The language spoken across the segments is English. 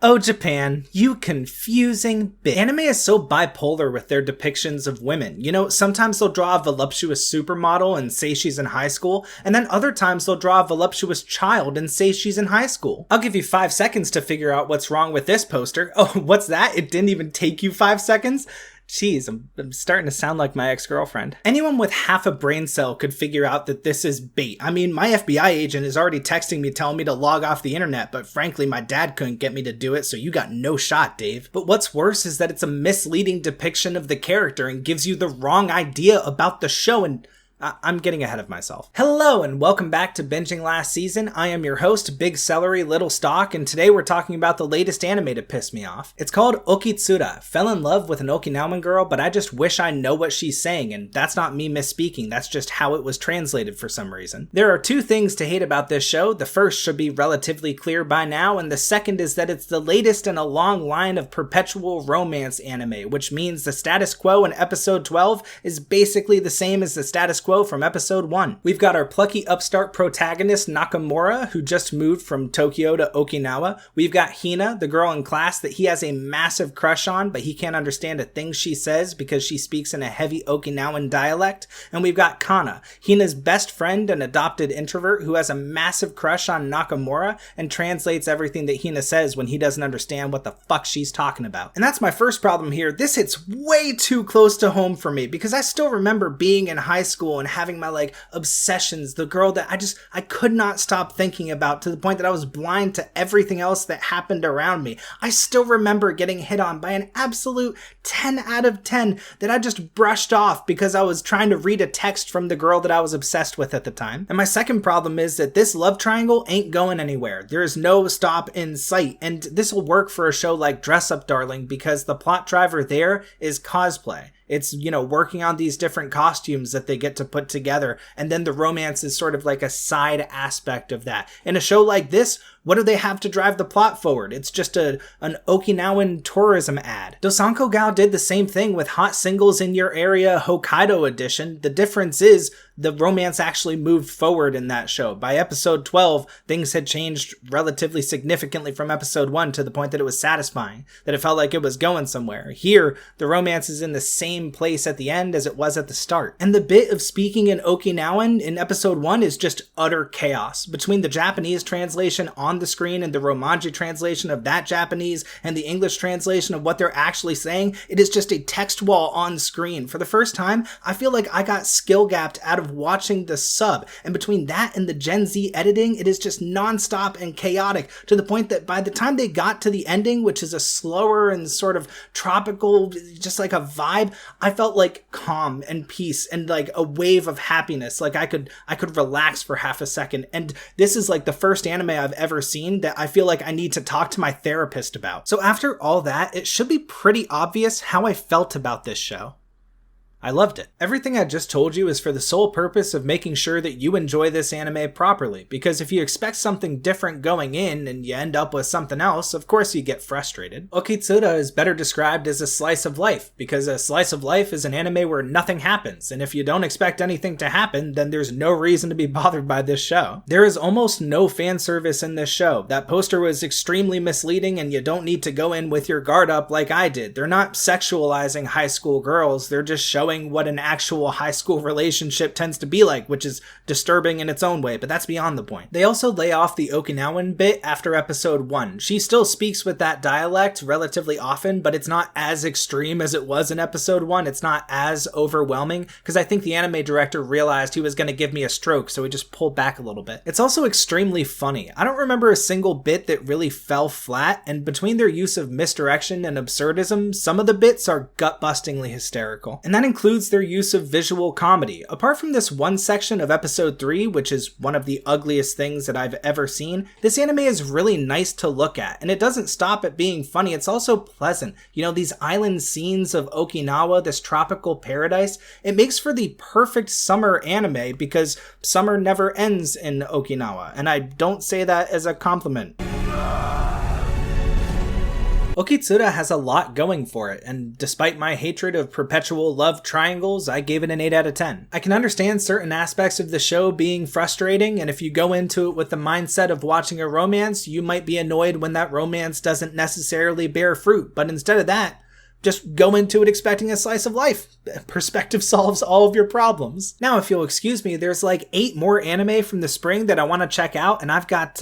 Oh, Japan, you confusing bitch. Anime is so bipolar with their depictions of women. You know, sometimes they'll draw a voluptuous supermodel and say she's in high school, and then other times they'll draw a voluptuous child and say she's in high school. I'll give you 5 seconds to figure out what's wrong with this poster. Oh, what's that? It didn't even take you 5 seconds? Jeez, I'm starting to sound like my ex-girlfriend. Anyone with half a brain cell could figure out that this is bait. I mean, my FBI agent is already texting me telling me to log off the internet, but frankly, my dad couldn't get me to do it, so you got no shot, Dave. But what's worse is that it's a misleading depiction of the character and gives you the wrong idea about the show, and I'm getting ahead of myself. Hello and welcome back to Binging Last Season. I am your host, Big Celery, Little Stock, and today we're talking about the latest anime to piss me off. It's called Okitsura. Fell in love with an Okinawan girl, but I just wish I know what she's saying, and that's not me misspeaking, that's just how it was translated for some reason. There are 2 things to hate about this show. The first should be relatively clear by now, and the second is that it's the latest in a long line of perpetual romance anime, which means the status quo in episode 12 is basically the same as the status quo from episode 1. We've got our plucky upstart protagonist Nakamura, who just moved from Tokyo to Okinawa. We've got Hina, the girl in class that he has a massive crush on, but he can't understand a thing she says because she speaks in a heavy Okinawan dialect. And we've got Kana, Hina's best friend and adopted introvert who has a massive crush on Nakamura and translates everything that Hina says when he doesn't understand what the fuck she's talking about. And that's my first problem here. This hits way too close to home for me because I still remember being in high school and having my obsessions, the girl that I could not stop thinking about to the point that I was blind to everything else that happened around me. I still remember getting hit on by an absolute 10 out of 10 that I just brushed off because I was trying to read a text from the girl that I was obsessed with at the time. And my second problem is that this love triangle ain't going anywhere. There is no stop in sight, and this will work for a show like Dress Up Darling because the plot driver there is cosplay. It's, working on these different costumes that they get to put together. And then the romance is sort of like a side aspect of that. In a show like this, what do they have to drive the plot forward? It's just an Okinawan tourism ad. Dosanko Gao did the same thing with Hot Singles in Your Area Hokkaido edition. The difference is the romance actually moved forward in that show. By episode 12, things had changed relatively significantly from episode 1 to the point that it was satisfying, that it felt like it was going somewhere. Here, the romance is in the same place at the end as it was at the start. And the bit of speaking in Okinawan in episode 1 is just utter chaos. Between the Japanese translation on the screen and the Romanji translation of that Japanese and the English translation of what they're actually saying, it is just a text wall on screen. For the first time, I feel like I got skill gapped out of watching the sub, and between that and the Gen Z editing, it is just nonstop and chaotic to the point that by the time they got to the ending, which is a slower and sort of tropical, just like a vibe, I felt like calm and peace and like a wave of happiness. Like I could relax for half a second. And this is like the first anime I've ever seen that I feel like I need to talk to my therapist about. So after all that, it should be pretty obvious how I felt about this show. I loved it. Everything I just told you is for the sole purpose of making sure that you enjoy this anime properly, because if you expect something different going in and you end up with something else, of course you get frustrated. Okitsura is better described as a slice of life, because a slice of life is an anime where nothing happens, and if you don't expect anything to happen, then there's no reason to be bothered by this show. There is almost no fan service in this show. That poster was extremely misleading, and you don't need to go in with your guard up like I did. They're not sexualizing high school girls, they're just showing what an actual high school relationship tends to be like, which is disturbing in its own way, but that's beyond the point. They also lay off the Okinawan bit after episode 1. She still speaks with that dialect relatively often, but it's not as extreme as it was in episode 1. It's not as overwhelming, because I think the anime director realized he was going to give me a stroke, so he just pulled back a little bit. It's also extremely funny. I don't remember a single bit that really fell flat, and between their use of misdirection and absurdism, some of the bits are gut-bustingly hysterical. And that includes their use of visual comedy. Apart from this one section of episode 3, which is one of the ugliest things that I've ever seen, this anime is really nice to look at, and it doesn't stop at being funny, it's also pleasant. These island scenes of Okinawa, this tropical paradise, it makes for the perfect summer anime because summer never ends in Okinawa, and I don't say that as a compliment. Okitsura has a lot going for it, and despite my hatred of perpetual love triangles, I gave it an 8 out of 10. I can understand certain aspects of the show being frustrating, and if you go into it with the mindset of watching a romance, you might be annoyed when that romance doesn't necessarily bear fruit, but instead of that, just go into it expecting a slice of life. Perspective solves all of your problems. Now, if you'll excuse me, there's like 8 more anime from the spring that I want to check out, and I've got,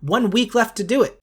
1 week left to do it.